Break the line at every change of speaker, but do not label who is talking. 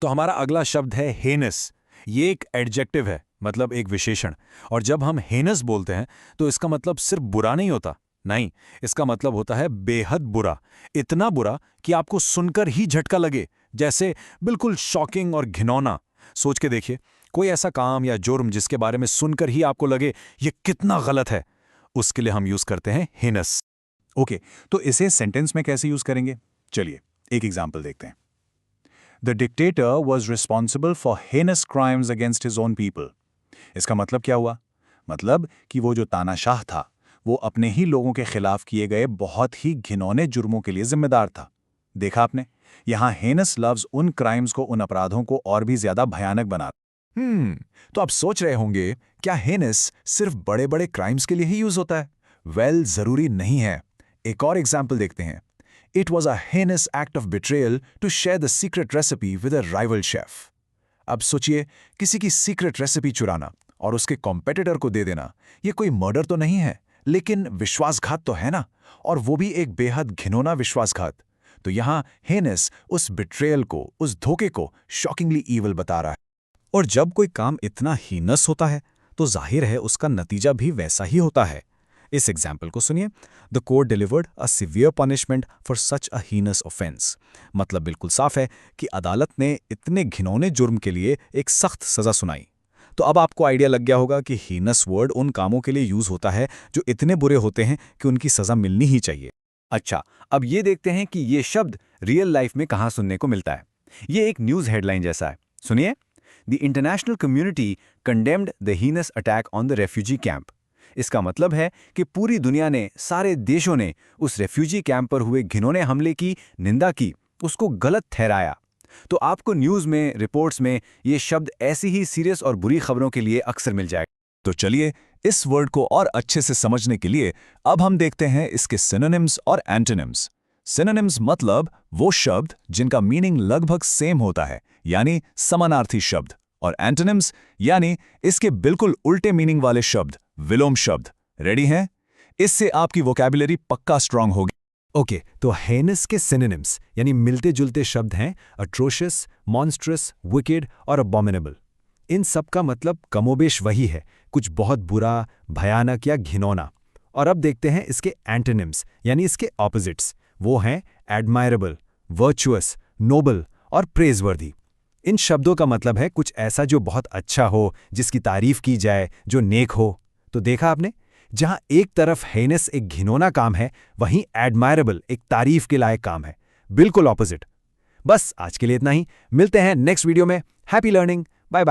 तो हमारा अगला शब्द है हेनस। ये एक एडजेक्टिव है, मतलब एक विशेषण। और जब हम हेनस बोलते हैं तो इसका मतलब सिर्फ बुरा नहीं होता। नहीं, इसका मतलब होता है बेहद बुरा। इतना बुरा कि आपको सुनकर ही झटका लगे, जैसे बिल्कुल शॉकिंग और घिनौना। सोच के देखिए, कोई ऐसा काम या जुर्म जिसके बारे में सुनकर ही आपको लगे ये कितना गलत है, उसके लिए हम यूज करते हैं हेनस।
ओके, तो इसे सेंटेंस में कैसे यूज करेंगे? चलिए एक एग्जाम्पल देखते हैं। The dictator was responsible for heinous crimes against his own people. इसका मतलब क्या हुआ? मतलब कि वो जो तानाशाह था वो अपने ही लोगों के खिलाफ किए गए बहुत ही घिनौने जुर्मों के लिए जिम्मेदार था। देखा आपने, यहां हेनस लफ्ज उन क्राइम्स को, उन अपराधों को और भी ज्यादा भयानक बना।
तो आप सोच रहे होंगे, क्या हेनस सिर्फ बड़े बड़े क्राइम्स के लिए ही यूज होता है? वेल, जरूरी नहीं है। एक और एग्जाम्पल देखते हैं। It was a heinous act of betrayal to share the secret recipe with a rival chef. अब सोचिए, किसी की सीक्रेट रेसिपी चुराना और उसके कॉम्पिटिटर को दे देना, ये कोई मर्डर तो नहीं है, लेकिन विश्वासघात तो है ना। और वो भी एक बेहद घिनौना विश्वासघात। तो यहां हेनस उस बिट्रेयल को, उस धोखे को शॉकिंगली ईवल बता रहा है।
और जब कोई काम इतना हीनस होता है तो जाहिर है उसका नतीजा भी वैसा ही होता है। इस एग्जाम्पल को सुनिए। The court delivered a severe punishment for such a heinous offence. मतलब बिल्कुल साफ है कि अदालत ने इतने घिनौने जुर्म के लिए एक सख्त सजा सुनाई। तो अब आपको आइडिया लग गया होगा कि हीनस वर्ड उन कामों के लिए यूज होता है जो इतने बुरे होते हैं कि उनकी सजा मिलनी ही चाहिए।
अच्छा, अब ये देखते हैं कि ये शब्द रियल लाइफ में कहाँ सुनने को मिलता है। ये एक न्यूज़ हेडलाइन जैसा है। सुनिए। The international community condemned the heinous attack on the refugee camp. इसका मतलब है कि पूरी दुनिया ने, सारे देशों ने उस रेफ्यूजी कैंप पर हुए घिनौने हमले की निंदा की, उसको गलत ठहराया। तो आपको न्यूज़ में, रिपोर्ट्स में ये शब्द ऐसी ही सीरियस और बुरी खबरों के लिए अक्सर मिल जाएगा।
तो चलिए इस वर्ड को और अच्छे से समझने के लिए अब हम देखते हैं इसके सिनोनिम्स और एंटोनिम्स। सिनोनिम्स मतलब वो शब्द जिनका मीनिंग लगभग सेम होता है, यानी समानार्थी शब्द। और एंटोनिम्स यानी इसके बिल्कुल उल्टे मीनिंग वाले शब्द, विलोम शब्द। रेडी हैं? इससे आपकी वोकैबुलरी पक्का स्ट्रांग होगी।
ओके, तो हेनस के सिनोनिम्स यानी मिलते जुलते शब्द हैं अट्रोशियस, मॉन्स्ट्रस, विकेड और अबॉमिनेबल। इन सब का मतलब कमोबेश वही है, कुछ बहुत बुरा, भयानक या घिनौना। और अब देखते हैं इसके एंटोनिम्स यानी इसके ऑपोजिट्स। वो हैं एडमायरेबल, वर्चुअस, नोबल और प्रेजवर्दी। इन शब्दों का मतलब है कुछ ऐसा जो बहुत अच्छा हो, जिसकी तारीफ की जाए, जो नेक हो। तो देखा आपने, जहां एक तरफ हेनस एक घिनौना काम है, वहीं एडमायरेबल एक तारीफ के लायक काम है। बिल्कुल ऑपोजिट। बस आज के लिए इतना ही। मिलते हैं नेक्स्ट वीडियो में। Happy learning. Bye bye.